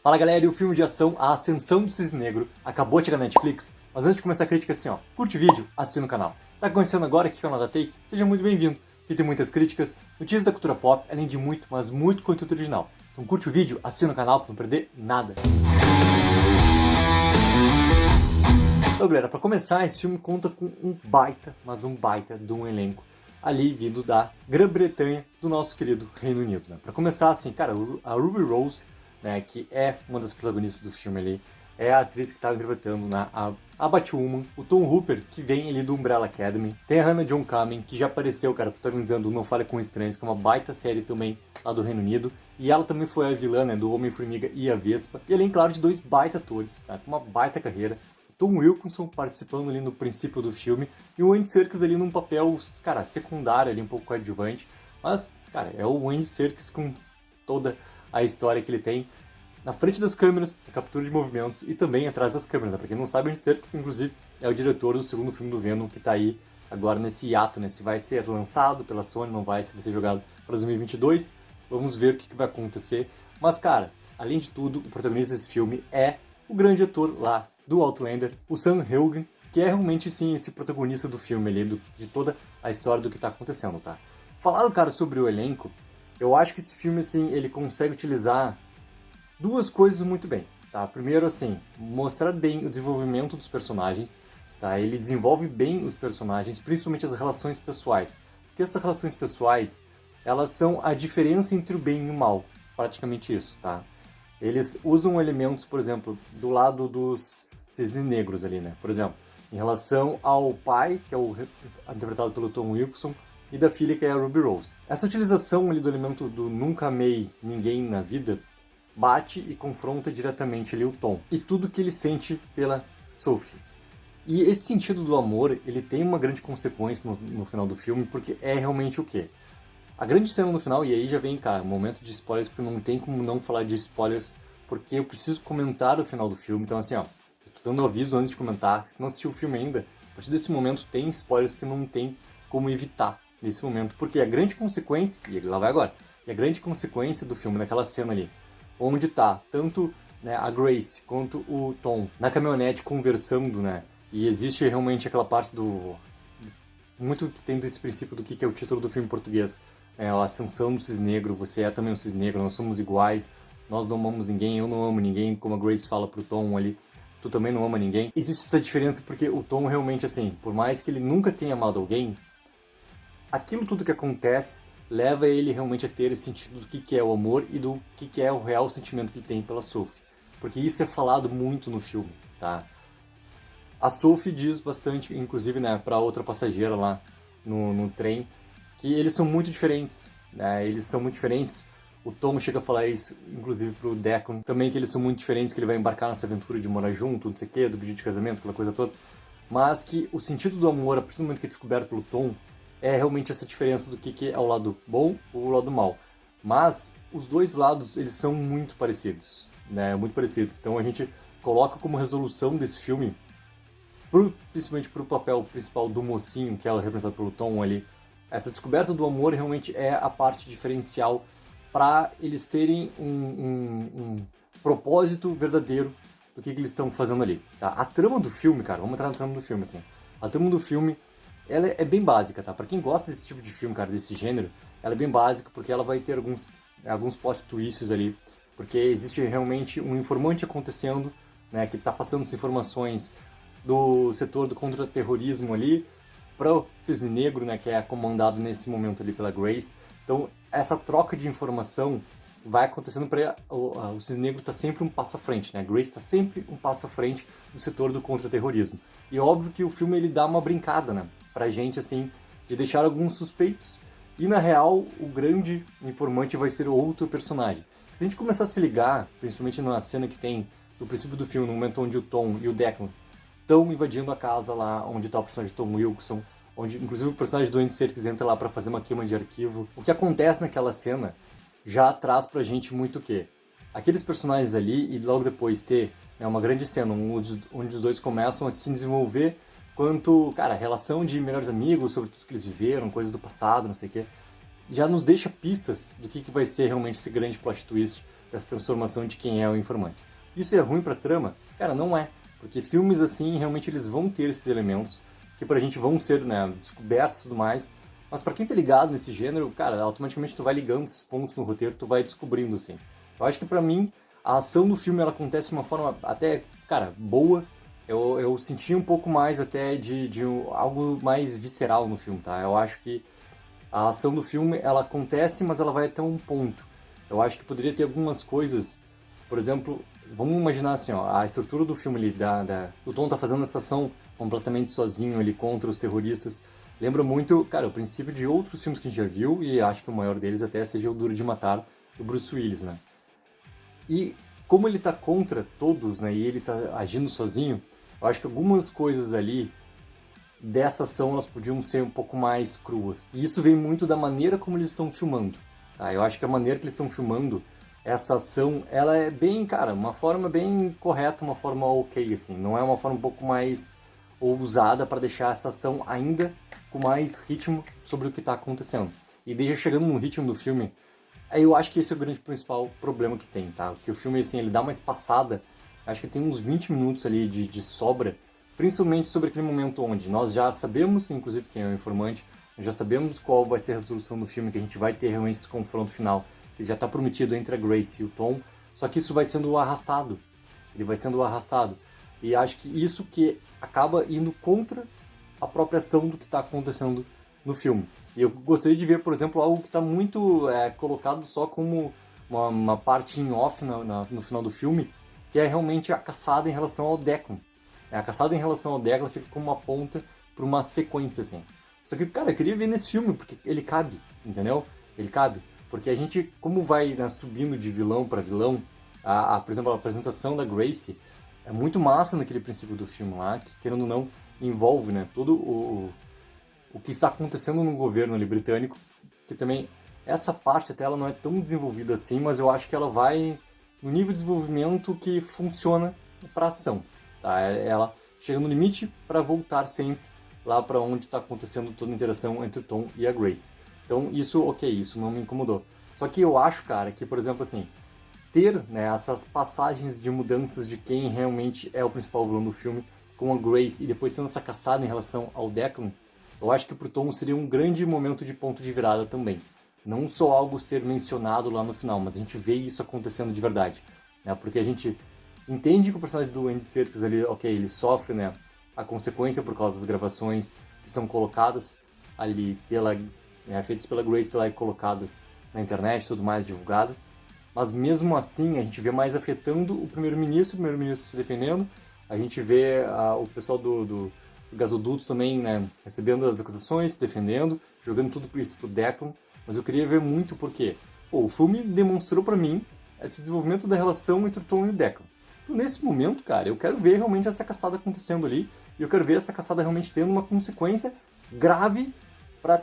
Fala galera, e o filme de ação A Ascensão do Cisne Negro acabou de chegar na Netflix, mas antes de começar a crítica assim ó, curte o vídeo, assina o canal. Tá conhecendo agora aqui o canal da Take? Seja muito bem-vindo, aqui tem muitas críticas, notícias da cultura pop, além de muito, mas muito conteúdo original. Então curte o vídeo, assina o canal pra não perder nada. Então galera, pra começar, esse filme conta com um baita, mas um baita de um elenco ali vindo da Grã-Bretanha, do nosso querido Reino Unido, né? Pra começar assim, cara, a Ruby Rose, né, que é uma das protagonistas do filme ali, é a atriz que estava interpretando a Batwoman, o Tom Hooper, que vem ali do Umbrella Academy, tem a Hannah John Kamen, que já apareceu, cara, protagonizando Não Fale com Estranhos, que é uma baita série também lá do Reino Unido, e ela também foi a vilã, né, do Homem-Formiga e a Vespa, e além, claro, de dois baita atores, tá, com uma baita carreira, Tom Wilkinson participando ali no princípio do filme, e o Andy Serkis ali num papel, cara, secundário ali, um pouco coadjuvante, mas, cara, é o Andy Serkis com toda a história que ele tem na frente das câmeras, na captura de movimentos e também atrás das câmeras, né? Pra quem não sabe, o Andy Serkis, inclusive, é o diretor do segundo filme do Venom, que tá aí agora nesse hiato, né? Se vai ser lançado pela Sony, não vai, se vai ser jogado para 2022, vamos ver o que vai acontecer. Mas, cara, além de tudo, o protagonista desse filme é o grande ator lá do Outlander, o Sam Heughan, que é realmente, sim, esse protagonista do filme ali, de toda a história do que tá acontecendo, tá? Falando, cara, sobre o elenco, eu acho que esse filme, assim, ele consegue utilizar duas coisas muito bem, tá? Primeiro, assim, mostrar bem o desenvolvimento dos personagens, tá? Ele desenvolve bem os personagens, principalmente as relações pessoais. Porque essas relações pessoais, elas são a diferença entre o bem e o mal, praticamente isso, tá? Eles usam elementos, por exemplo, do lado dos cisnes negros ali, né? Por exemplo, em relação ao pai, que é interpretado pelo Tom Wilkinson, e da filha, que é a Ruby Rose. Essa utilização ali do elemento do nunca amei ninguém na vida bate e confronta diretamente ali o Tom e tudo que ele sente pela Sophie. E esse sentido do amor, ele tem uma grande consequência no final do filme, porque é realmente o quê? A grande cena no final, e aí já vem, cara, um momento de spoilers, porque não tem como não falar de spoilers, porque eu preciso comentar o final do filme, então assim, ó, eu tô dando um aviso antes de comentar, se não assistiu o filme ainda, a partir desse momento tem spoilers, porque não tem como evitar nesse momento, porque a grande consequência, e lá vai agora, e a grande consequência do filme, naquela cena ali, onde tá tanto, né, a Grace quanto o Tom na caminhonete conversando, né, e existe realmente aquela parte do... muito que tem desse princípio do que é o título do filme em português, a ascensão do cisne negro, você é também um cisne negro, nós somos iguais, nós não amamos ninguém, eu não amo ninguém, como a Grace fala pro Tom ali, tu também não ama ninguém. Existe essa diferença porque o Tom realmente, assim, por mais que ele nunca tenha amado alguém, aquilo tudo que acontece leva ele realmente a ter esse sentido do que é o amor e do que é o real sentimento que ele tem pela Sophie. Porque isso é falado muito no filme, tá? A Sophie diz bastante, inclusive, né, pra outra passageira lá no trem, que eles são muito diferentes, né? Eles são muito diferentes. O Tom chega a falar isso, inclusive, pro Declan, também que eles são muito diferentes, que ele vai embarcar nessa aventura de morar junto, não sei o quê, do pedido de casamento, aquela coisa toda. Mas que o sentido do amor, a partir do momento que é descoberto pelo Tom, é realmente essa diferença do que é o lado bom ou o lado mal. Mas os dois lados, eles são muito parecidos, né? Muito parecidos. Então a gente coloca como resolução desse filme, principalmente pro papel principal do mocinho, que é representado pelo Tom ali, essa descoberta do amor realmente é a parte diferencial para eles terem um propósito verdadeiro do que eles estão fazendo ali. Tá? A trama do filme, cara, vamos entrar na trama do filme, assim. A trama do filme, ela é bem básica, tá? Pra quem gosta desse tipo de filme, cara, desse gênero, ela é bem básica porque ela vai ter alguns plot twists ali, porque existe realmente um informante acontecendo, né, que tá passando essas informações do setor do contra-terrorismo ali para o Cisne Negro, né, que é comandado nesse momento ali pela Grace. Então, essa troca de informação vai acontecendo para o Cisne Negro tá sempre um passo à frente, né? A Grace está sempre um passo à frente do setor do contra-terrorismo. E óbvio que o filme ele dá uma brincada, né, pra gente assim, de deixar alguns suspeitos. E na real, o grande informante vai ser outro personagem. Se a gente começar a se ligar, principalmente na cena que tem no princípio do filme, no momento onde o Tom e o Declan estão invadindo a casa lá onde está o personagem de Tom Wilkinson, onde inclusive o personagem do Andy Serkis entra lá para fazer uma queima de arquivo. O que acontece naquela cena já traz pra gente muito o quê? Aqueles personagens ali e logo depois ter, né, uma grande cena onde os dois começam a se desenvolver quanto, cara, relação de melhores amigos, sobre tudo que eles viveram, coisas do passado, não sei o quê. já nos deixa pistas do que vai ser realmente esse grande plot twist dessa transformação de quem é o informante. Isso é ruim pra trama? Cara, não é. Porque filmes assim, realmente eles vão ter esses elementos que pra gente vão ser, né, descobertos e tudo mais. Mas pra quem tá ligado nesse gênero, cara, automaticamente tu vai ligando esses pontos no roteiro, tu vai descobrindo, assim. Eu acho que pra mim, a ação do filme, ela acontece de uma forma até, cara, boa. Eu senti um pouco mais até de algo mais visceral no filme, tá? Eu acho que a ação do filme, ela acontece, mas ela vai até um ponto. Eu acho que poderia ter algumas coisas, por exemplo, vamos imaginar assim, ó, a estrutura do filme ali, o Tom tá fazendo essa ação completamente sozinho ali contra os terroristas. Lembra muito, cara, o princípio de outros filmes que a gente já viu, e acho que o maior deles até seja o Duro de Matar, do Bruce Willis, né? E como ele tá contra todos, né, e ele tá agindo sozinho, eu acho que algumas coisas ali dessa ação elas podiam ser um pouco mais cruas. E isso vem muito da maneira como eles estão filmando. Tá? Eu acho que a maneira que eles estão filmando essa ação, ela é bem, cara, uma forma bem correta, uma forma ok, assim. Não é uma forma um pouco mais ousada para deixar essa ação ainda com mais ritmo sobre o que está acontecendo. E desde chegando no ritmo do filme, eu acho que esse é o grande principal problema que tem, tá? Porque o filme, assim, ele dá uma espaçada, acho que tem uns 20 minutos ali de sobra, principalmente sobre aquele momento onde nós já sabemos, inclusive quem é o informante, já sabemos qual vai ser a resolução do filme, que a gente vai ter realmente esse confronto final, que já está prometido entre a Grace e o Tom, só que isso vai sendo arrastado. Ele vai sendo arrastado. E acho que isso que acaba indo contra a própria ação do que está acontecendo no filme. E eu gostaria de ver, por exemplo, algo que está muito colocado só como uma parte em off no final do filme, que é realmente a caçada em relação ao Declan. A caçada em relação ao Declan fica como uma ponta para uma sequência, assim. Só que, cara, eu queria ver nesse filme, porque ele cabe, entendeu? Ele cabe. Porque a gente, como vai, né, subindo de vilão para vilão, por exemplo, a apresentação da Grace é muito massa naquele princípio do filme lá, que, querendo ou não, envolve, né, todo o que está acontecendo no governo ali britânico, que também, essa parte até ela não é tão desenvolvida assim, mas eu acho que ela vai no nível de desenvolvimento que funciona para ação. Tá? Ela chega no limite para voltar sempre lá para onde está acontecendo toda a interação entre o Tom e a Grace. Então isso, ok, isso não me incomodou. Só que eu acho, cara, que, por exemplo, assim, ter, né, essas passagens de mudanças de quem realmente é o principal vilão do filme com a Grace e depois tendo essa caçada em relação ao Declan, eu acho que pro Tom seria um grande momento de ponto de virada também. Não só algo ser mencionado lá no final, mas a gente vê isso acontecendo de verdade. Né? Porque a gente entende que o personagem do Andy Serkis ali, ok, ele sofre, né, a consequência por causa das gravações que são colocadas ali feitas pela Grace lá e colocadas na internet e tudo mais, divulgadas. Mas mesmo assim a gente vê mais afetando o primeiro-ministro se defendendo, a gente vê o pessoal do gasoduto também, né, recebendo as acusações, se defendendo, jogando tudo isso pro Declan, mas eu queria ver muito porque o filme demonstrou pra mim esse desenvolvimento da relação entre o Tom e o Declan. Então, nesse momento, cara, eu quero ver realmente essa caçada acontecendo ali, e eu quero ver essa caçada realmente tendo uma consequência grave pra,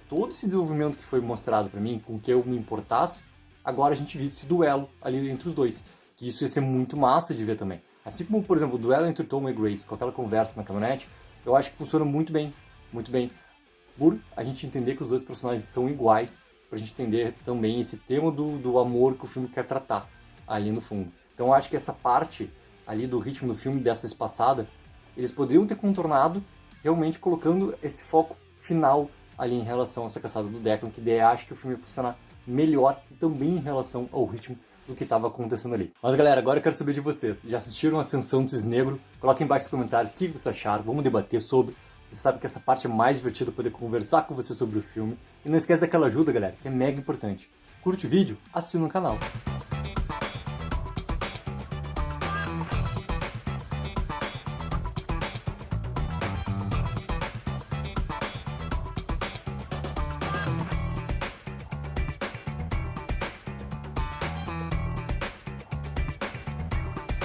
todo esse desenvolvimento que foi mostrado pra mim, com que eu me importasse, agora a gente visse esse duelo ali entre os dois, que isso ia ser muito massa de ver também. Assim como, por exemplo, o duelo entre o Tom e Grace, com aquela conversa na caminhonete, eu acho que funciona muito bem, por a gente entender que os dois personagens são iguais, pra gente entender também esse tema do amor que o filme quer tratar ali no fundo. Então eu acho que essa parte ali do ritmo do filme, dessa espaçada, eles poderiam ter contornado realmente colocando esse foco final ali em relação a essa caçada do Declan, que daí acho que o filme ia funcionar melhor também em relação ao ritmo do que estava acontecendo ali. Mas galera, agora eu quero saber de vocês. Já assistiram Ascensão do Cisne Negro? Coloquem embaixo nos comentários o que vocês acharam, vamos debater sobre. Você sabe que essa parte é mais divertida, poder conversar com você sobre o filme. E não esquece daquela ajuda, galera, que é mega importante. Curte o vídeo? Assina o canal.